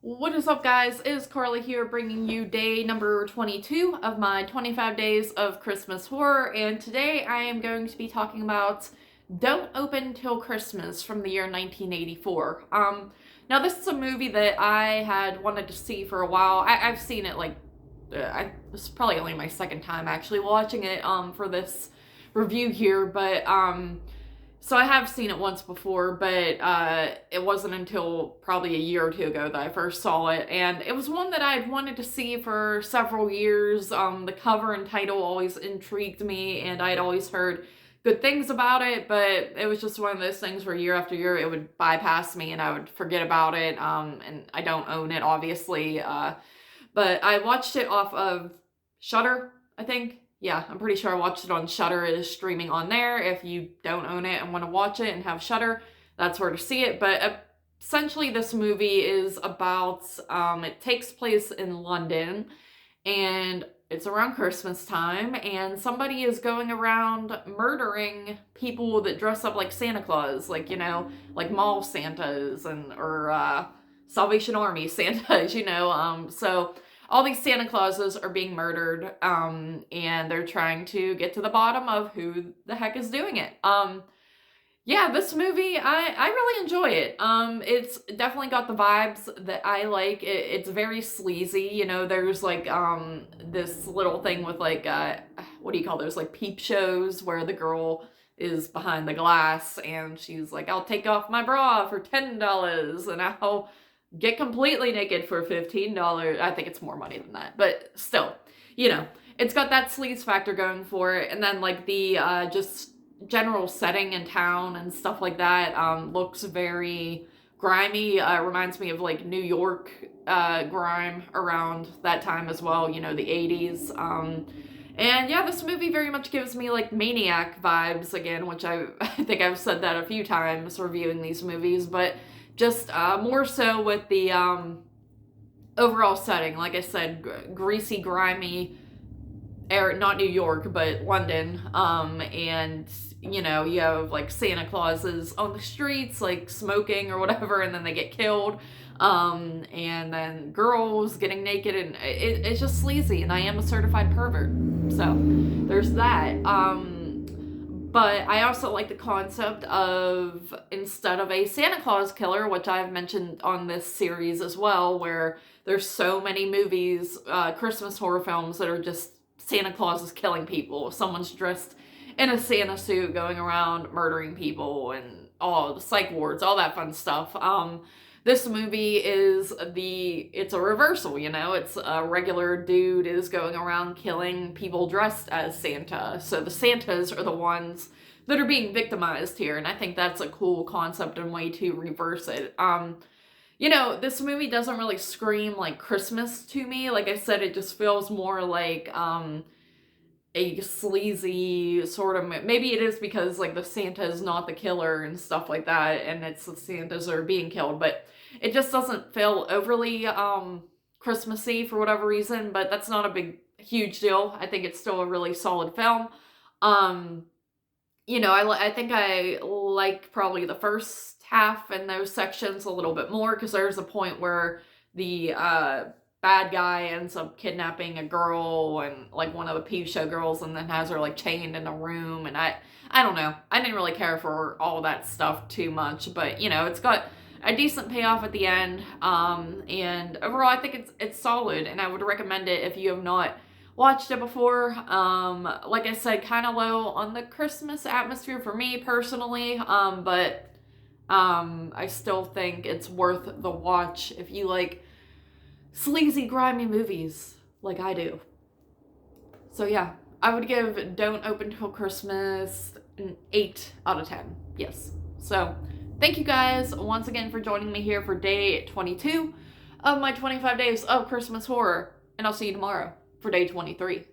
What is up, guys? It is Carly here, bringing you day number 22 of my 25 days of Christmas horror, and today I am going to be talking about Don't Open Till Christmas from the year 1984. Now this is a movie that I had wanted to see for a while. I've seen it this is probably only my second time actually watching it for this review here, but so I have seen it once before, but it wasn't until probably a year or two ago that I first saw it, and it was one that I had wanted to see for several years. The cover and title always intrigued me, and I had always heard good things about it, but it was just one of those things where year after year it would bypass me and I would forget about it, and I don't own it, obviously, but I watched it off of Shudder, I think. Yeah, I'm pretty sure I watched it on Shudder. It is streaming on there. If you don't own it and want to watch it and have Shudder, that's where to see it. But essentially, this movie is about, it takes place in London, and it's around Christmas time, and somebody is going around murdering people that dress up like Santa Claus, like, like mall Santas or Salvation Army Santas, so all these Santa Clauses are being murdered, and they're trying to get to the bottom of who the heck is doing it. Yeah, this movie, I really enjoy it. It's definitely got the vibes that I like. It's very sleazy, there's like, this little thing with like, what do you call those, like peep shows where the girl is behind the glass and she's like, I'll take off my bra for $10 and I'll get completely naked for $15. I think it's more money than that, but still, it's got that sleaze factor going for it. And then like the just general setting in town and stuff like that looks very grimy. Reminds me of like New York grime around that time as well, the 80s. And yeah, this movie very much gives me like Maniac vibes again, which I think I've said that a few times reviewing these movies, but just more so with the overall setting. Like I said, greasy, grimy, not New York, but London. And, you have like Santa Clauses on the streets, like smoking or whatever, and then they get killed. And then girls getting naked, and it's just sleazy, and I am a certified pervert. So there's that. But I also like the concept of, instead of a Santa Claus killer, which I've mentioned on this series as well, where there's so many movies, Christmas horror films, that are just Santa Claus is killing people. Someone's dressed in a Santa suit going around murdering people and all the psych wards, all that fun stuff. This movie it's a reversal, it's a regular dude is going around killing people dressed as Santa. So the Santas are the ones that are being victimized here, and I think that's a cool concept and way to reverse it. This movie doesn't really scream like Christmas to me. Like I said, it just feels more like a sleazy sort of, maybe it is because like the Santa is not the killer and stuff like that, and it's the Santas that are being killed, but it just doesn't feel overly Christmassy for whatever reason. But that's not a huge deal. I think it's still a really solid film. I think I like probably the first half and those sections a little bit more, because there's a point where the bad guy ends up kidnapping a girl, and like one of the peep show girls, and then has her like chained in a room, and I don't know. I didn't really care for all that stuff too much, but it's got a decent payoff at the end, and overall I think it's solid, and I would recommend it if you have not watched it before. Like I said, kind of low on the Christmas atmosphere for me personally, but I still think it's worth the watch if you like sleazy, grimy movies like I do. So yeah, I would give Don't Open Till Christmas an 8 out of 10. Yes. So thank you guys once again for joining me here for day 22 of my 25 days of Christmas horror, and I'll see you tomorrow for day 23.